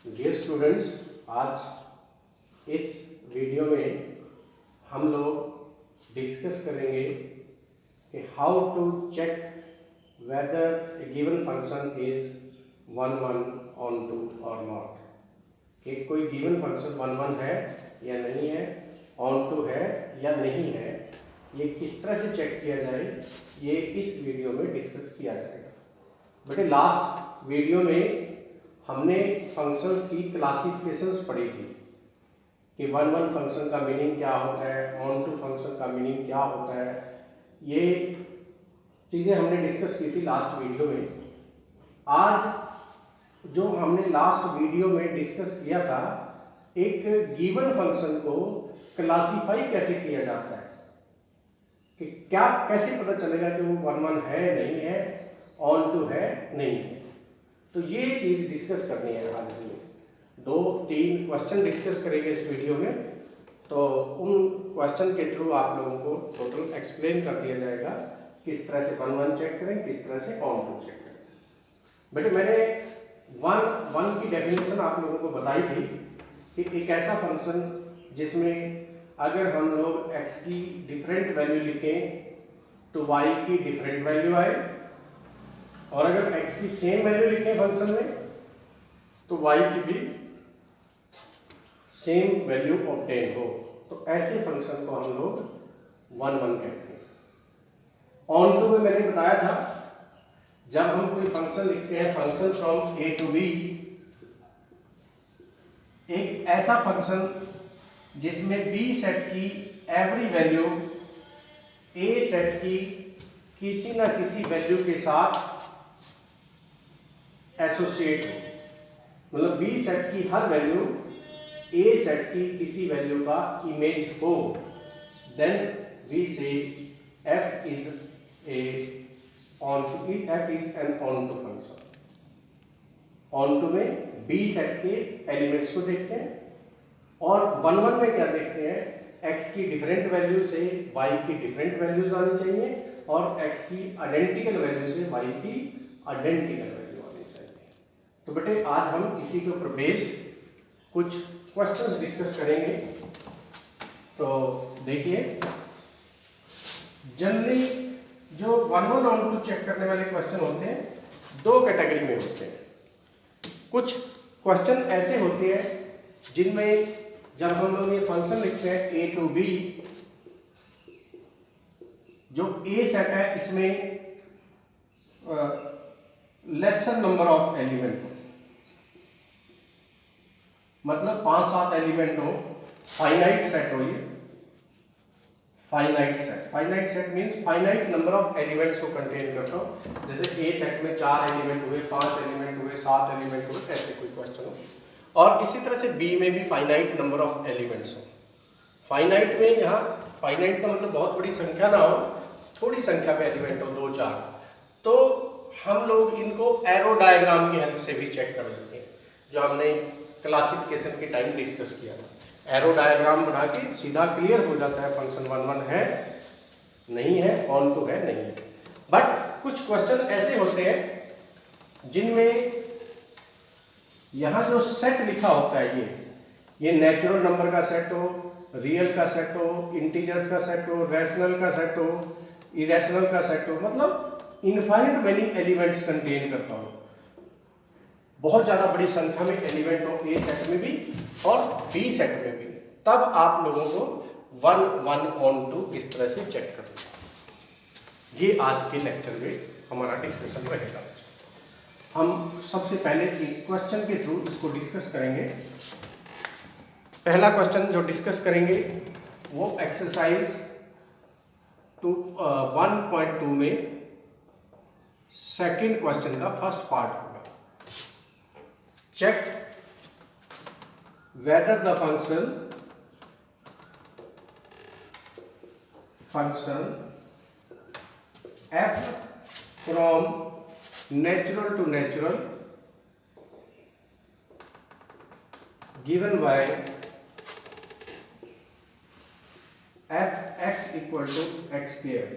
Dear students, आज इस video में हम लोग डिस्कस करेंगे कि how to check whether a given function is one one onto और नॉट, कि कोई गिवन फंक्शन वन वन है या नहीं है, ऑन टू है या नहीं है, ये किस तरह से चेक किया जाए, ये इस वीडियो में डिस्कस किया जाएगा। बेटे, लास्ट वीडियो में हमने फंक्शंस की क्लासिफिकेशंस पढ़ी थी कि वन वन फंक्शन का मीनिंग क्या होता है, ऑन टू फंक्शन का मीनिंग क्या होता है। ये चीज़ें हमने डिस्कस की थी लास्ट वीडियो में। आज जो हमने लास्ट वीडियो में डिस्कस किया था, एक गिवन फंक्शन को क्लासीफाई कैसे किया जाता है, कि क्या कैसे पता चलेगा कि वो वन वन है नहीं है, ऑन टू है नहीं है। तो ये चीज डिस्कस करनी है। आज में 2-3 क्वेश्चन डिस्कस करेंगे इस वीडियो में, तो उन क्वेश्चन के थ्रू आप लोगों को टोटल एक्सप्लेन कर दिया जाएगा किस तरह से वन वन चेक करें, किस तरह से ऑन टू चेक करें। बेटे, मैंने वन वन की डेफिनेशन आप लोगों को बताई थी कि एक ऐसा फंक्शन जिसमें अगर हम लोग x की डिफरेंट वैल्यू लिखें तो y की डिफरेंट वैल्यू आए, और अगर x की सेम वैल्यू लिखें फंक्शन में तो y की भी सेम वैल्यू ऑब्टेन हो, तो ऐसे फंक्शन को हम लोग वन वन कहते हैं। ऑन टू में मैंने बताया था, जब हम कोई फंक्शन लिखते हैं, function from a to b, एक ऐसा फंक्शन जिसमें b सेट की एवरी वैल्यू a सेट की किसी ना किसी वैल्यू के साथ एसोसिएट हो, मतलब b सेट की हर वैल्यू a सेट की किसी वैल्यू का इमेज हो, then we say f is an onto function. Onto में b सेट के एलिमेंट्स को देखते हैं, और वन वन में क्या देखते हैं, x की डिफरेंट वैल्यू से y की डिफरेंट वैल्यूज आनी चाहिए, और x की आइडेंटिकल वैल्यू से y की आइडेंटिकल वैल्यू आनी चाहिए। तो बेटे, आज हम इसी के ऊपर बेस्ड कुछ क्वेश्चंस डिस्कस करेंगे। तो देखिए, जनरली जो one one onto check करने वाले क्वेश्चन होते हैं, दो कैटेगरी में होते हैं। कुछ क्वेश्चन ऐसे होते हैं जिनमें जब हम लोग ये फंक्शन लिखते हैं a टू b, जो a सेट है इसमें लेसर नंबर ऑफ एलिमेंट हो, मतलब 5-7 एलिमेंट हो, फाइनाइट सेट हो। ये finite set means finite number of elements को कंटेन करता हो। जैसे a सेट में 4 एलिमेंट हुए, 5 एलिमेंट हुए, 7 एलिमेंट हुए, ऐसे कोई क्वेश्चन हो। और इसी तरह से b में भी फाइनाइट नंबर ऑफ एलिमेंट्स हो। फाइनाइट में यहाँ फाइनाइट का मतलब बहुत बड़ी संख्या ना हो, थोड़ी संख्या में एलिमेंट हो, 2-4, तो हम लोग इनको एरो डायग्राम की हेल्प से भी चेक कर लेते हैं, जो हमने क्लासिफिकेशन के टाइम डिस्कस किया था। एरो डायग्राम बना के सीधा क्लियर हो जाता है फंक्शन वन वन है नहीं है, ऑन टू है नहीं है। बट कुछ क्वेश्चन ऐसे होते हैं जिनमें यहाँ जो सेट लिखा होता है, ये नेचुरल नंबर का सेट हो, रियल का सेट हो, इंटीजर्स का सेट हो, रैशनल का सेट हो, इरेशनल का सेट हो, मतलब इनफाइनाइट मेनी एलिमेंट्स कंटेन करता हो, बहुत ज्यादा बड़ी संख्या में एलिमेंट हो ए सेट में भी और बी सेट में भी, तब आप लोगों को वन वन ऑन टू इस तरह से चेक करना है। ये आज के लेक्चर में हमारा डिस्कशन रहेगा। हम सबसे पहले एक क्वेश्चन के थ्रू इसको डिस्कस करेंगे। पहला क्वेश्चन जो डिस्कस करेंगे वो एक्सरसाइज 1.2 में सेकंड क्वेश्चन का फर्स्ट पार्ट होगा। Check whether the function f from natural to natural given by f(x) equal to x square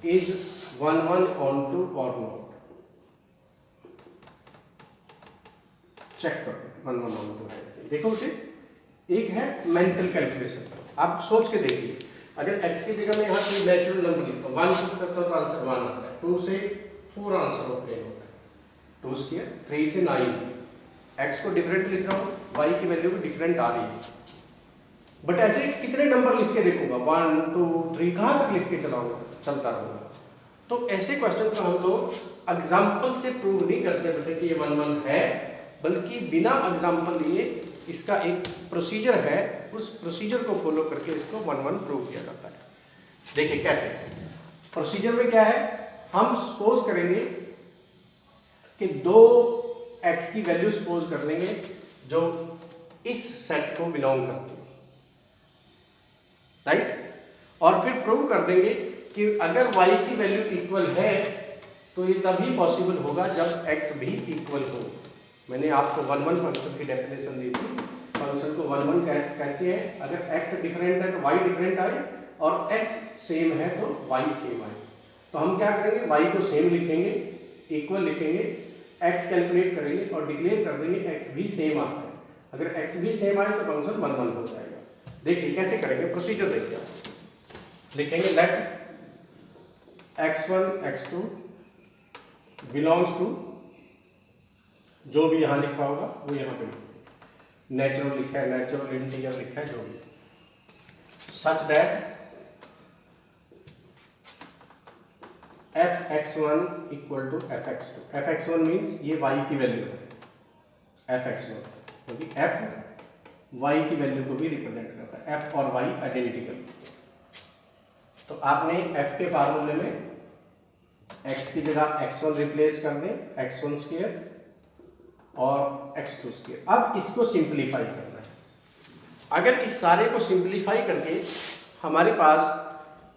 is 1 1 on to or not। Check करो 1 1 1 2 है। देखो बेटे, एक है मेंटल कैलकुलेशन, आप सोच के देखिए, अगर x की जगह में यहाँ कोई नेचुरल नंबर लिखता हूँ 1 पुट करता हूँ तो आंसर 1 आता है, 2 से 4 आंसर ऑप्टेन होता है, 2 स्क्वायर 3 से 9, x को डिफरेंट लिख रहा हूँ, y की वैल्यू भी डिफरेंट आ रही है, बट ऐसे कितने नंबर लिख के देखूंगा 1 2 3 कहाँ तक लिख के चलाऊंगा, चलता रहूंगा। तो ऐसे क्वेश्चन को हम लोग एग्जाम्पल से प्रूव नहीं करते बेटे कि ये 1 1 है, बल्कि बिना एग्जाम्पल लिए इसका एक प्रोसीजर है, उस प्रोसीजर को फॉलो करके इसको 1 1 प्रूव किया जाता है। देखिए कैसे प्रोसीजर में क्या है, हम सपोज करेंगे कि दो x की वैल्यू सपोज कर लेंगे जो इस सेट को बिलोंग करती है, राइट, और फिर प्रूव कर देंगे कि अगर y की वैल्यू इक्वल है तो ये तभी पॉसिबल होगा जब x भी इक्वल हो। मैंने आपको 1 1 फंक्शन की डेफिनेशन दी थी, फंक्शन को 1 1 कहते हैं अगर x डिफरेंट है तो y डिफरेंट आए, और x सेम है तो y सेम आए। तो हम क्या करेंगे, y को सेम लिखेंगे, इक्वल लिखेंगे, x कैलकुलेट करेंगे और डिक्लेयर कर देंगे x भी सेम आता है। अगर x भी सेम आए तो फंक्शन 1 1 हो जाएगा। देखिए कैसे करेंगे, प्रोसीजर देखिए, लिखेंगे late x1 x2 belongs to, जो भी यहाँ लिखा होगा वो यहाँ पे नेचुरल लिखा है, नेचुरल इंटीजर लिखा है, जो भी, such that fx1 equal to fx2। fx1 means ये y की वैल्यू है fx1, क्योंकि f y की वैल्यू को भी रिप्रेजेंट करता है, f और y आइडेंटिकल। तो आपने f के फार्मूले में x की जगह x1 रिप्लेस कर दें, x1 स्क्वायर और x2 स्क्वायर। अब इसको सिंप्लीफाई करना है। अगर इस सारे को सिंप्लीफाई करके हमारे पास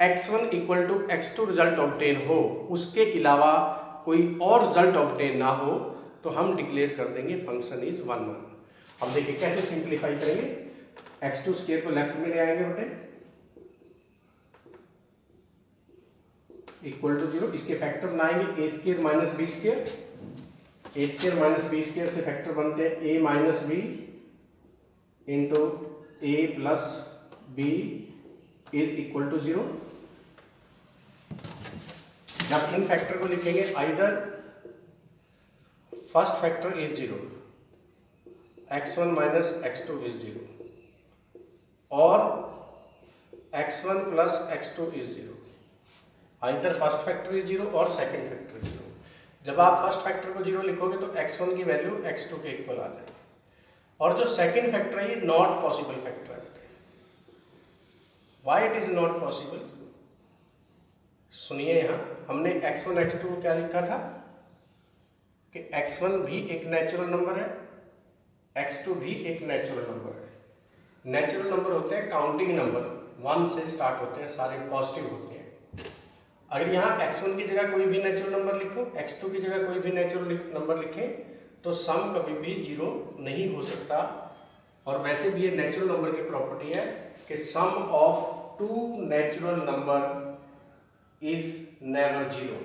x1 equal to x2 result obtain हो, उसके अलावा कोई और रिजल्ट ऑब्टेन ना हो, तो हम डिक्लेयर कर देंगे फंक्शन इज 1 1। अब देखिए कैसे सिंप्लीफाई करेंगे, x2 स्क्वायर को लेफ्ट में ले आएंगे बेटे, इक्वल टू 0, इसके फैक्टर बनाएंगे a square minus b square, a square minus b square से फैक्टर बनते हैं a minus b into a plus b is equal to 0। जब इन फैक्टर को लिखेंगे, either first factor is 0, x1 minus x2 is 0, और x1 plus x2 is 0। Either first factor is 0 और second factor is 0। जब आप फर्स्ट फैक्टर को 0 लिखोगे तो x1 की वैल्यू x2 के इक्वल आ जाएगी, और जो सेकंड फैक्टर है ये नॉट पॉसिबल फैक्टर है। Why it is not possible? सुनिए, यहाँ हमने x1 x2 को क्या लिखा था कि x1 भी एक नेचुरल नंबर है, x2 भी एक नेचुरल नंबर है। नेचुरल नंबर होते हैं काउंटिंग नंबर, 1 से स्टार्ट होते हैं, सारे पॉजिटिव होते हैं। अगर यहाँ x1 की जगह कोई भी नेचुरल नंबर लिखो, x2 की जगह कोई भी नेचुरल नंबर लिखें, तो सम कभी भी 0 नहीं हो सकता। और वैसे भी ये नेचुरल नंबर की प्रॉपर्टी है कि sum of 2 natural number is never 0,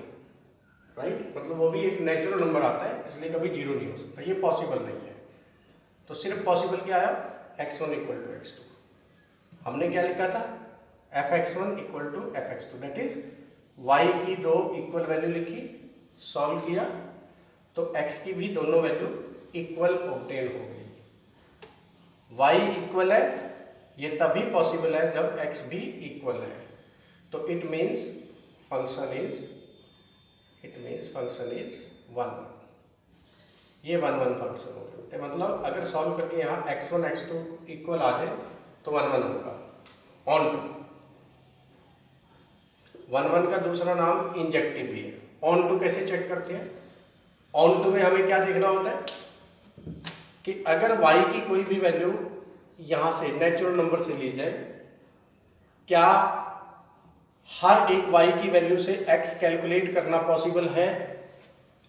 right, मतलब वो भी एक नेचुरल नंबर आता है, इसलिए कभी 0 नहीं हो सकता, ये पॉसिबल नहीं है। तो सिर्फ पॉसिबल क्या आया, x1 इक्वल टू x2। हमने क्या लिखा था, fx1 equal to fx2, that is y की दो इक्वल वैल्यू लिखी, सॉल्व किया तो x की भी दोनों वैल्यू इक्वल ऑब्टेन हो गई। y इक्वल है, ये तभी पॉसिबल है जब x भी इक्वल है। तो इट मीन्स फंक्शन इज 1 1। ये 1 1 फंक्शन हो गया। मतलब अगर सॉल्व करके यहाँ x1 x2 इक्वल आ जाए तो 1 1 होगा। ऑन टू 1 1 का दूसरा नाम इंजेक्टिव भी है। ऑन टू कैसे चेक करते हैं, ऑन टू में हमें क्या देखना होता है कि अगर y की कोई भी वैल्यू यहाँ से नेचुरल नंबर से ली जाए, क्या हर एक y की वैल्यू से x कैलकुलेट करना पॉसिबल है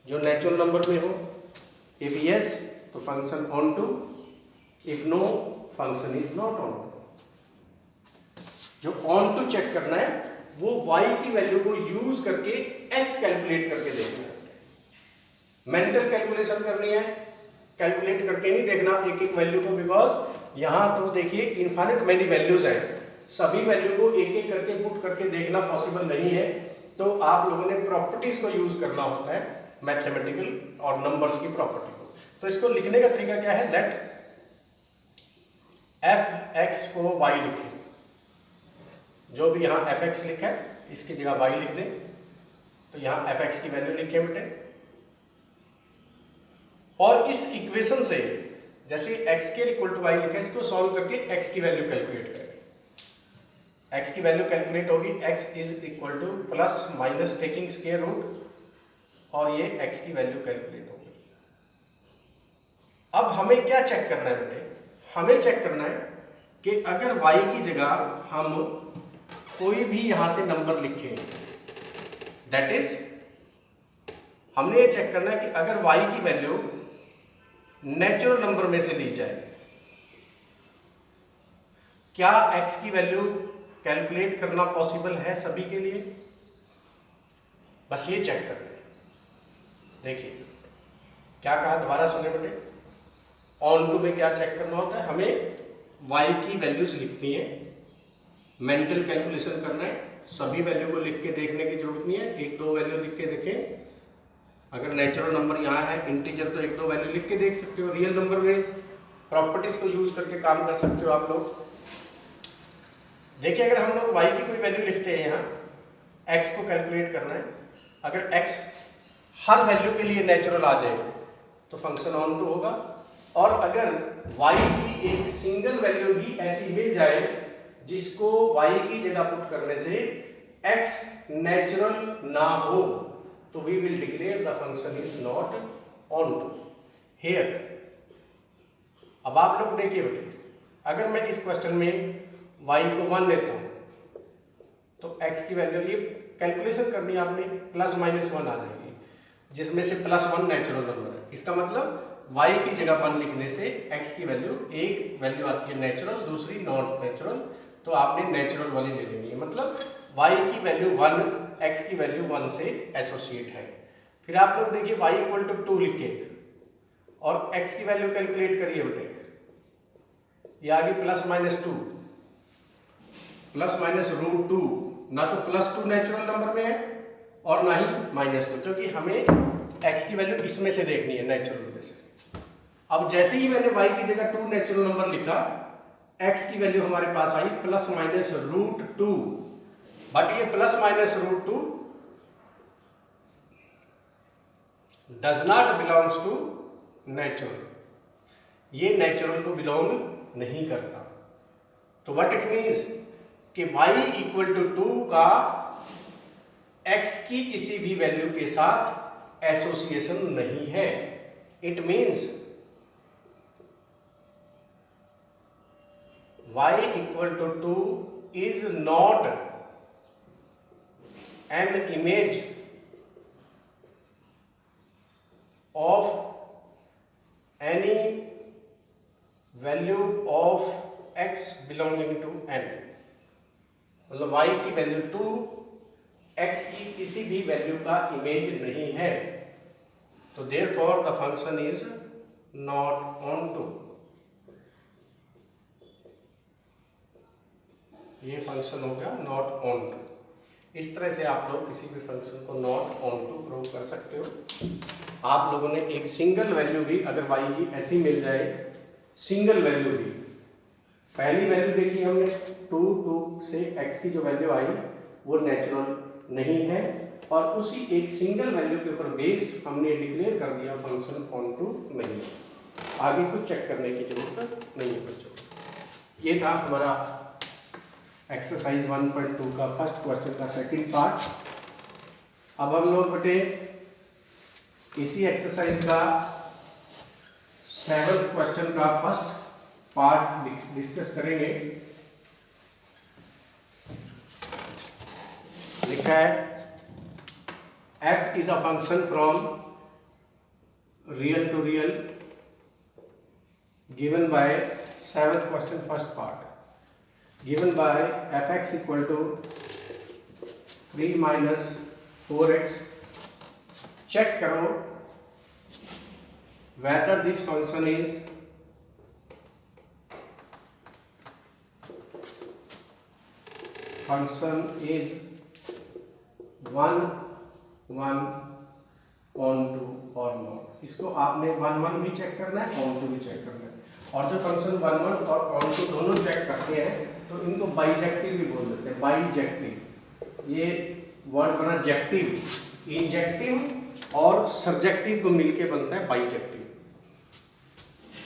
जो नेचुरल नंबर में हो। इफ यस तो function onto, if no function is not onto. जो ऑन टू चेक करना है वो y की वैल्यू को यूज करके x कैलकुलेट करके देखना है। मेंटल कैलकुलेशन करनी है कैलकुलेट करके नहीं देखना एक एक वैल्यू को, बिकॉज यहाँ तो देखिए इनफाइनाइट मेनी वैल्यूज हैं, सभी वैल्यू को एक एक करके पुट करके देखना पॉसिबल नहीं है। तो आप लोगों ने प्रॉपर्टीज को यूज करना होता है, मैथमेटिकल और नंबर्स की प्रॉपर्टी को। तो इसको लिखने का तरीका क्या है, लेट एफ एक्स को वाई लिखें, जो भी यहाँ एफ एक्स लिखा है इसकी जगह वाई लिख दें। तो यहाँ एफ एक्स की वैल्यू लिखें बेटे, और इस इक्वेशन से जैसे एक्स के इक्वल टू वाई लिखा है, इसको सॉल्व करके एक्स की वैल्यू कैलकुलेट करें। एक्स की वैल्यू कैलकुलेट होगी, x is equal to plus minus taking square root, और ये एक्स की वैल्यू कैलकुलेट होगी। अब हमें क्या चेक करना है बेटे, हमें चेक करना है कि अगर y की जगह हम कोई भी यहां से नंबर लिखें, दैट इज हमने ये चेक करना है कि अगर y की वैल्यू नेचुरल नंबर में से ली जाए, क्या x की वैल्यू कैलकुलेट करना पॉसिबल है सभी के लिए, बस ये चेक करना है। देखिए क्या कहा, दोबारा सुने बेटे, ऑन टू में क्या चेक करना होता है, हमें y की वैल्यूज लिखनी है, मेंटल कैलकुलेशन करना है, सभी वैल्यू को लिख के देखने की जरूरत नहीं है, एक दो वैल्यू लिख के देखें। अगर नेचुरल नंबर यहाँ है इंटीजर, तो एक दो वैल्यू लिख के देख सकते हो। रियल नंबर में प्रॉपर्टीज को यूज करके काम कर सकते हो आप लोग। देखिए अगर हम लोग y की कोई वैल्यू लिखते हैं, यहाँ x को कैलकुलेट करना है, अगर x हर वैल्यू के लिए नेचुरल आ जाए तो फंक्शन ऑन टू होगा, और अगर y की एक सिंगल वैल्यू भी ऐसी मिल जाए जिसको y की जगह पुट करने से x नेचुरल ना हो, तो we will declare the function is not onto here. अब आप लोग देखिए बेटे, अगर मैं इस क्वेश्चन में y को 1 लेता हूं तो x की वैल्यू, ये कैलकुलेशन करनी है आपने, प्लस माइनस 1 आ जाएगी, जिसमें से प्लस 1 नेचुरल नंबर है। इसका मतलब y की जगह 1 लिखने से x की वैल्यू, एक वैल्यू आती है नेचुरल, दूसरी नॉट नेचुरल, तो आपने नेचुरल वाली ले लेनी है। मतलब y की वैल्यू 1 x की वैल्यू 1 से एसोसिएट है। फिर आप लोग देखिए y इक्वल टू 2 लिखे और x की वैल्यू कैलकुलेट करिए बेटे, ये आ गई plus minus 2, plus minus root 2, ना तो प्लस 2 नेचुरल नंबर में है और ना ही माइनस 2, क्योंकि हमें x की वैल्यू इसमें से देखनी है, नेचुरल में से। अब जैसे ही मैंने y की जगह 2 नेचुरल नंबर लिखा, x की वैल्यू हमारे पास आई प्लस माइनस रूट 2, बट ये plus minus root 2 does not belongs to natural, ये नेचुरल को बिलोंग नहीं करता। तो व्हाट इट मीन्स कि y इक्वल टू 2 का x की किसी भी वैल्यू के साथ एसोसिएशन नहीं है। It means y equal to 2 is not an image of any value of x belonging to n। मतलब y की वैल्यू 2 x की किसी भी वैल्यू का इमेज नहीं है, तो therefore the function is not onto. ये फंक्शन हो गया नॉट ऑन टू। इस तरह से आप लोग किसी भी फंक्शन को नॉट ऑन टू प्रूव कर सकते हो। आप लोगों ने एक सिंगल वैल्यू भी अगर y की ऐसी मिल जाए, सिंगल वैल्यू भी, पहली वैल्यू देखी हमने 2 से x की जो वैल्यू आई वो नेचुरल नहीं है, और उसी एक सिंगल वैल्यू के ऊपर बेस्ड हमने डिक्लेयर कर दिया फंक्शन ऑन टू नहीं है। आगे कुछ चेक करने की जरूरत नहीं है बच्चों। ये था हमारा एक्सरसाइज 1.2 का फर्स्ट क्वेश्चन का सेकंड पार्ट। अब हम लोग बेटे इसी एक्सरसाइज का 7th क्वेश्चन का फर्स्ट पार्ट डिस्कस करेंगे। लिखा है f is a function from real to real given by 7th question first part, given by fx equal to 3 minus 4x। Check करो whether this function is one one onto और not. इसको आपने one one भी check करना है, on to भी check करना है। और जो फंक्शन वन वन और ऑन टू दोनों चेक करते हैं तो इनको बाइजेक्टिव भी बोल देते हैं, बाइजेक्टिव। ये वर्ड बना जेक्टिव, इंजेक्टिव और सर्जेक्टिव को मिलके बनता है बाइजेक्टिव।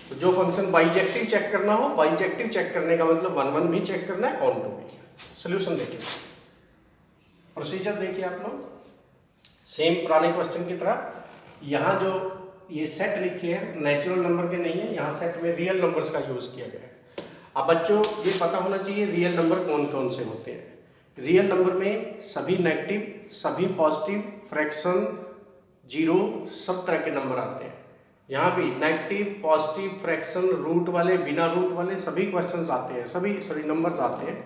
तो जो फंक्शन बाइजेक्टिव चेक करना हो, बाइजेक्टिव चेक करने का मतलब वन वन भी चेक करना है, ऑन टू भी। सोल्यूशन देखिए, प्रोसीजर देखिए आप लोग, सेम पुराने क्वेश्चन की तरह। यहाँ जो ये सेट लिखे हैं नेचुरल नंबर के नहीं है, यहाँ सेट में रियल नंबर्स का यूज किया गया है। अब बच्चों ये पता होना चाहिए रियल नंबर कौन कौन से होते हैं। रियल नंबर में सभी नेगेटिव, सभी पॉजिटिव, फ्रैक्शन, जीरो, सब तरह के नंबर आते हैं। यहाँ भी नेगेटिव, पॉजिटिव, फ्रैक्शन, रूट वाले, बिना रूट वाले सभी क्वेश्चंस आते हैं, सभी नंबर्स आते हैं।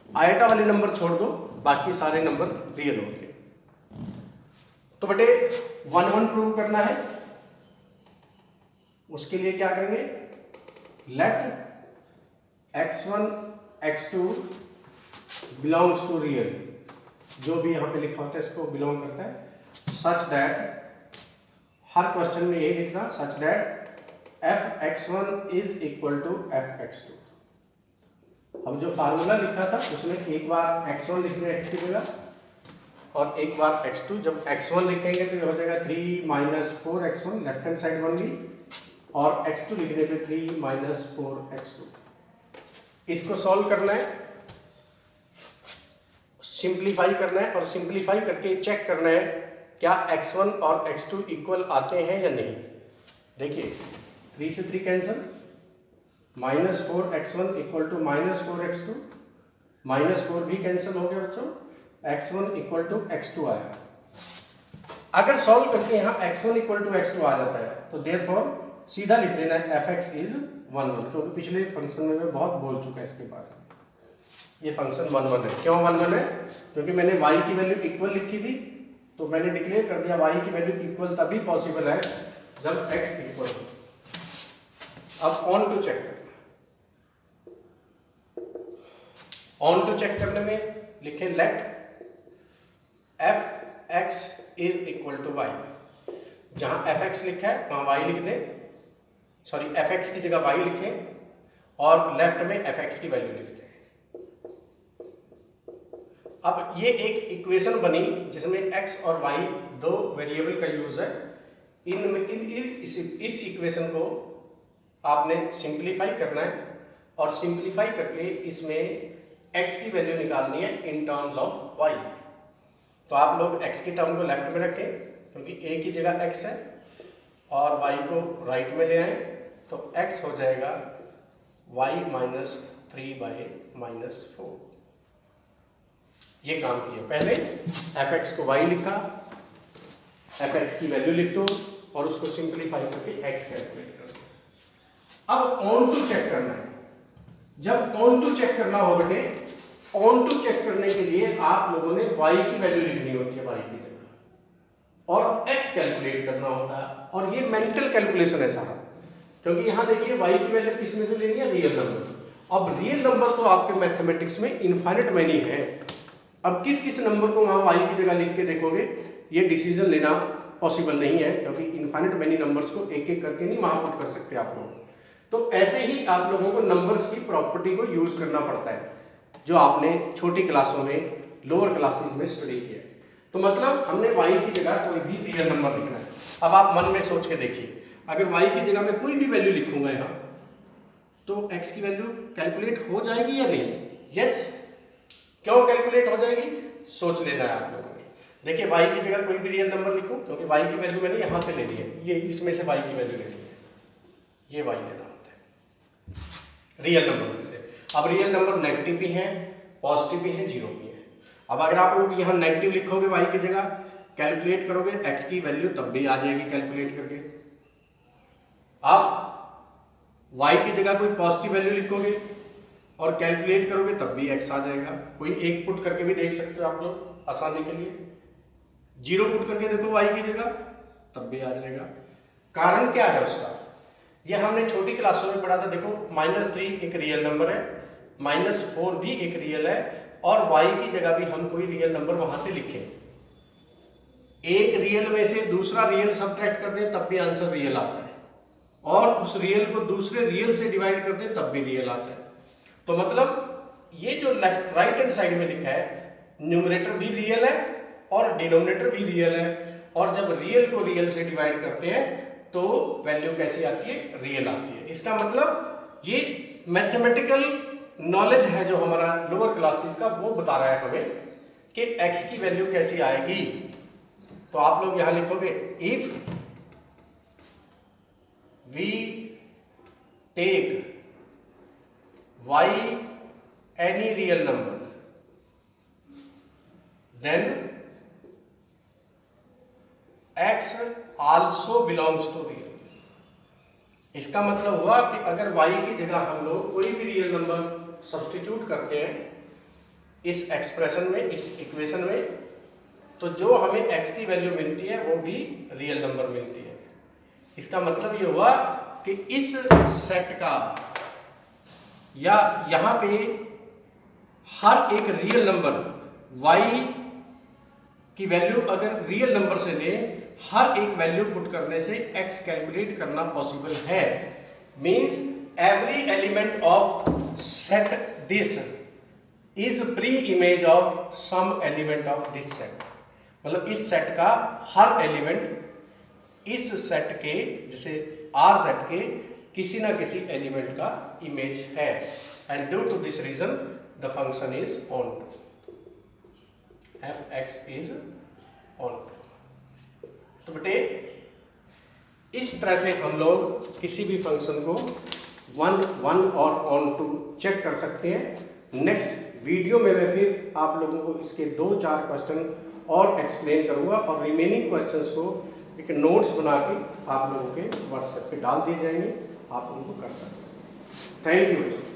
आयटा वाले नंबर छोड़ दो, बाकी सारे नंबर रियल होते हैं। तो बेटे वन वन प्रूव करना है, उसके लिए क्या करेंगे, late x1 x2 belongs to real, जो भी यहाँ पे लिखा होता है इसको बिलोंग करता है, सच दैट, हर क्वेश्चन में यही लिखना, such that f(x1) is equal to f(x2)। अब जो फार्मूला लिखा था उसमें एक बार x1 लिख दें x की जगह और एक बार x2। जब x1 लिखेंगे तो ये हो जाएगा 3 - 4x1 left hand side only, और x2 लिखने पे 3 - 4x2। इसको सॉल्व करना है, सिंप्लीफाई करना है, और सिंप्लीफाई करके चेक करना है क्या x1 और x2 इक्वल आते हैं या नहीं। देखिए 3 से 3 cancel, -4x1 equal to -4x2, -4 भी कैंसिल हो गया बच्चों, x1 इक्वल टू x2 आया। अगर सॉल्व करके यहाँ x1 इक्वल टू x2 आ जाता है तो देयरफॉर सीधा लिख देना है f(x) इज 1 1, क्योंकि पिछले फंक्शन में मैं बहुत बोल चुका है इसके बारे में। ये फंक्शन 1 1 है। क्यों 1 1 है? क्योंकि मैंने y की वैल्यू इक्वल लिखी थी, तो मैंने डिक्लेयर कर दिया y की वैल्यू इक्वल तभी पॉसिबल है जब x इक्वल हो। अब ऑन टू चेक करना, ऑन टू चेक करने में लिखे let f(x) is equal to y। जहां f(x) लिखा है वहां y लिख दें, सॉरी f(x) की जगह y लिखें और लेफ्ट में f(x) की वैल्यू लिख दें। अब ये एक इक्वेशन बनी जिसमें x और y दो वेरिएबल का यूज है। इस इक्वेशन को आपने सिंप्लीफाई करना है और सिंप्लीफाई करके इसमें x की वैल्यू निकालनी है इन टर्म्स ऑफ y। तो आप लोग x की टर्म को लेफ्ट में रखें क्योंकि a की जगह x है, और y को राइट में ले आए तो x हो जाएगा y - 3/-4। ये काम किया। पहले f(x) को y लिखा, f(x) की वैल्यू लिख दो और उसको सिंप्लीफाई करके x कैलकुलेट कर दो। अब ऑन टू चेक करना है। जब ऑन टू चेक करना हो बेटे, ऑन टू चेक करने के लिए आप लोगों ने y की वैल्यू लिखनी होती है y की जगह, और x कैलकुलेट करना होता है। और ये मेंटल कैलकुलेशन है सारा, क्योंकि यहां देखिए y की वैल्यू किस में से लेनी है, रियल नंबर। अब रियल नंबर तो आपके मैथमेटिक्स में इनफाइनाइट मैनी है। अब किस किस नंबर को वहां y की जगह लिख के देखोगे, ये डिसीजन लेना पॉसिबल नहीं है, क्योंकि इनफाइनाइट मैनी नंबर्स को एक एक करके नहीं वहां पुट कर सकते आप लोग। तो ऐसे ही आप लोगों को नंबर्स की प्रॉपर्टी को यूज करना पड़ता है, जो आपने छोटी क्लासों में, लोअर क्लासेस में स्टडी किया है। तो मतलब हमने y की जगह कोई भी रियल नंबर लिखना है। अब आप मन में सोच के देखिए, अगर y की जगह मैं कोई भी वैल्यू लिखूंगा यहाँ, तो x की वैल्यू कैलकुलेट हो जाएगी या नहीं? यस। क्यों कैलकुलेट हो जाएगी? सोच लेना है आप लोगों ने। देखिए y की जगह कोई भी रियल नंबर लिखो, क्योंकि y की वैल्यू मैंने यहाँ से ले ली है, ये इसमें से y की वैल्यू ले ली है, ये y लेना होता है रियल नंबर में से। अब रियल नंबर नेगेटिव भी है, पॉजिटिव भी है, जीरो भी है। अब अगर आप लोग यहाँ नेगेटिव लिखोगे y की जगह, कैलकुलेट करोगे x की वैल्यू तब भी आ जाएगी कैलकुलेट करके। आप y की जगह कोई पॉजिटिव वैल्यू लिखोगे और कैलकुलेट करोगे तब भी x आ जाएगा। कोई एक पुट करके भी देख सकते हो आप लोग आसानी के लिए। जीरो पुट करके देखो y की जगह तब भी आ जाएगा। कारण क्या है उसका? ये हमने छोटी क्लासों में पढ़ा था। देखो -3 एक रियल नंबर है, -4 भी एक रियल है, और y की जगह भी हम कोई रियल नंबर वहां से लिखें, एक रियल में से दूसरा रियल सब्ट्रैक्ट कर दें तब भी आंसर रियल आता है, और उस रियल को दूसरे रियल से डिवाइड कर दें तब भी रियल आता है। तो मतलब ये जो लेफ्ट राइट हैंड साइड में लिखा है, न्यूमरेटर भी रियल है और डिनोमिनेटर भी रियल है, और जब रियल को रियल से डिवाइड करते हैं तो वैल्यू कैसी आती है? रियल आती है। इसका मतलब ये मैथमेटिकल नॉलेज है जो हमारा लोअर क्लासेस का, वो बता रहा है हमें कि x की वैल्यू कैसी आएगी। तो आप लोग यहां लिखोगे if we take y any real number then x also belongs to real। इसका मतलब हुआ कि अगर y की जगह हम लोग कोई भी रियल नंबर सब्स्टिट्यूट करते हैं इस एक्सप्रेशन में, इस इक्वेशन में, तो जो हमें x की वैल्यू मिलती है वो भी रियल नंबर मिलती है। इसका मतलब ये हुआ कि इस सेट का, या यहां पे हर एक रियल नंबर y की वैल्यू अगर रियल नंबर से लें, हर एक वैल्यू पुट करने से x कैलकुलेट करना पॉसिबल है। Means every element of set this is pre image of some element of this set. मतलब इस सेट का हर एलिमेंट इस सेट के, जैसे R सेट के किसी ना किसी एलिमेंट का इमेज है, and due to this reason the function is onto, fx is onto। तो बेटे इस तरह से हम लोग किसी भी फंक्शन को 1 और onto चेक कर सकते हैं। नेक्स्ट वीडियो में मैं फिर आप लोगों को इसके 2-4 क्वेश्चन और एक्सप्लेन करूंगा, और रिमेनिंग क्वेश्चंस को एक नोट्स बना के आप लोगों के व्हाट्सएप पे डाल दिए जाएंगे, आप उनको कर सकते हैं। Thank you.